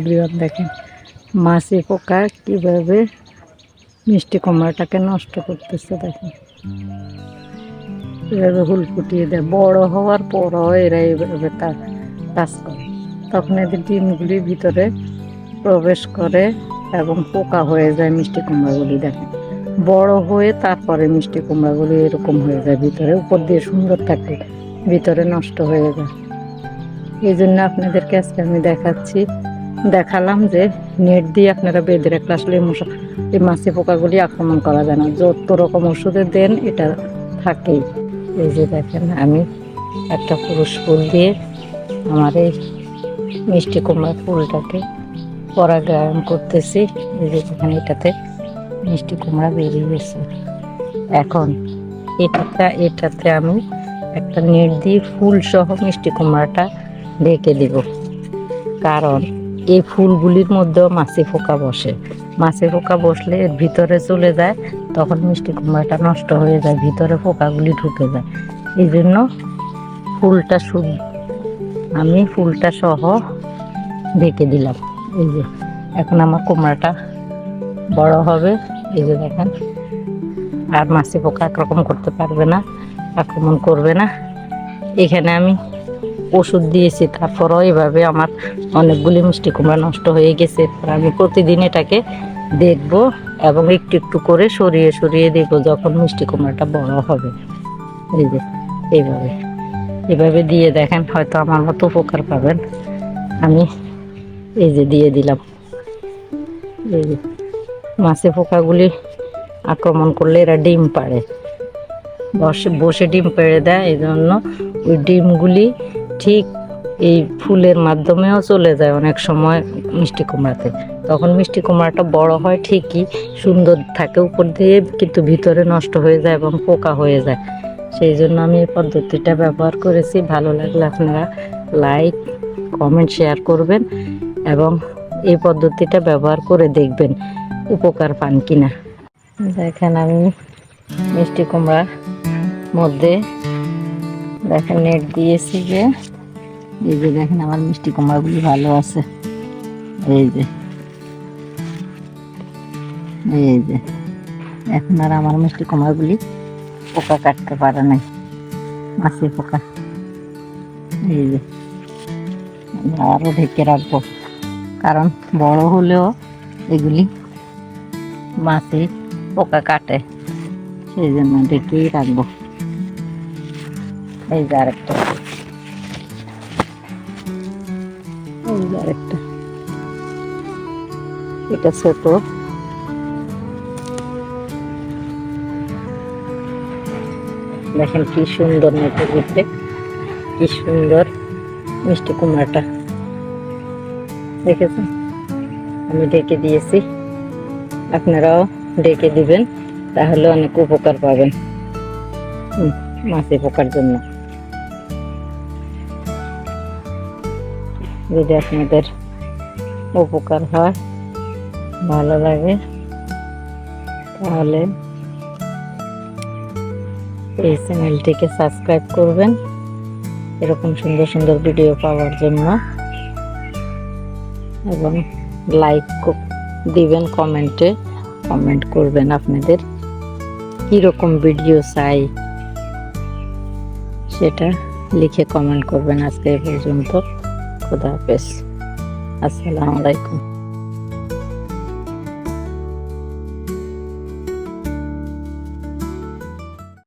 Everyone, দেখেন মাছি পোকা কিভাবে মিষ্টি কুমড়াটাকে নষ্ট করতেছে। দেখেন এভাবে হুল ফুটিয়ে দেয়, বড় হওয়ার পরও এরা এইভাবে তার কাজ করে। তখন এদের ডিমগুলি ভিতরে প্রবেশ করে এবং পোকা হয়ে যায় মিষ্টি কুমড়াগুলি। দেখেন বড় হয়ে তারপরে মিষ্টি কুমড়াগুলি এরকম হয়ে যায়, ভিতরে উপর দিয়ে সুন্দর থাকে, ভিতরে নষ্ট হয়ে যায়। এই জন্য আপনাদেরকে আজকে আমি দেখালাম যে নেট দিয়ে আপনারা বেঁধে রাখলে আসলে এই মাছি পোকাগুলি আক্রমণ করা যায় না। যত রকম ওষুধে দেন এটা থাকেই। এই যে দেখেন আমি একটা পুরুষ ফুল দিয়ে আমার এই মিষ্টি কুমড়া ফুলটাকে পরাগায়ন করতেছি। এই যে দেখেন এটাতে মিষ্টি কুমড়া বেরিয়ে গেছে। এখন এটাতে আমি একটা নেট দিয়ে ফুল সহ মিষ্টি কুমড়াটা ঢেকে দিব, কারণ এই ফুলগুলির মধ্যেও মাছি পোকা বসে। মাছি পোকা বসলে এর ভিতরে চলে যায়, তখন মিষ্টি কুমড়াটা নষ্ট হয়ে যায়, ভিতরে পোকাগুলি ঢুকে যায়। এই জন্য আমি ফুলটা সহ ঢেকে দিলাম। এই যে এখন আমার কুমড়াটা বড় হবে। এই যে দেখেন আর মাছি পোকা আক্রমণ করবে না। এখানে আমি ওষুধ দিয়েছি, তারপরও এভাবে আমার অনেকগুলি মিষ্টি কুমড়া নষ্ট হয়ে গেছে। আমি প্রতিদিন এটাকে দেখব এবং একটু একটু করে সরিয়ে দেব যখন মিষ্টি কুমড়াটা বড় হবে। এই যে এভাবে দিয়ে দেখেন, হয়তো আমার মতো উপকার পাবেন। আমি এই যে দিয়ে দিলাম। এই যে মাছি পোকাগুলি আক্রমণ করলে এরা ডিম পাড়ে, বসে ডিম পেড়ে দেয়। এই জন্য ওই ডিমগুলি ঠিক এই ফুলের মাধ্যমেও চলে যায় অনেক সময় মিষ্টি কুমড়াতে। তখন মিষ্টি কুমড়াটা বড় হয় ঠিকই, সুন্দর থাকে উপর দিয়ে, কিন্তু ভিতরে নষ্ট হয়ে যায় এবং পোকা হয়ে যায়। সেই জন্য আমি এই পদ্ধতিটা ব্যবহার করেছি। ভালো লাগলে আপনারা লাইক, কমেন্ট, শেয়ার করবেন এবং এই পদ্ধতিটা ব্যবহার করে দেখবেন উপকার পান কিনা। দেখেন আমি মিষ্টি কুমড়ার মধ্যে দেখেন নেট দিয়েছি, যে এই যে দেখেন আমার মিষ্টি কুমড়াগুলি ভালো আছে। এই যে এখন আর আমার মিষ্টি কুমড়াগুলি পোকা কাটতে পারে নাই, মাছি পোকা। এই যে আরও ঢেকে রাখবো, কারণ বড় হলেও এগুলি মাছি পোকা কাটে, সেই জন্য ঢেকেই রাখবো। এই যে আরেকটা, এটা ছোট। দেখেন কি সুন্দর নেটে ঘুরতে, কি সুন্দর মিষ্টি কুমড়াটা দেখেছেন। আমি ঢেকে দিয়েছি, আপনারাও ঢেকে দিবেন, তাহলে অনেক উপকার পাবেন মাছি পোকার জন্য। যদি আপনাদের উপকার হয়, ভালো লাগে, তাহলে এই চ্যানেলটিকে সাবস্ক্রাইব করবেন এরকম সুন্দর সুন্দর ভিডিও পাওয়ার জন্য, এবং লাইক দিবেন, কমেন্ট করবেন আপনাদের কীরকম ভিডিও চাই সেটা লিখে কমেন্ট করবেন। আজকে এই পর্যন্ত, খোদা হাফেজ, আসসালামু আলাইকুম।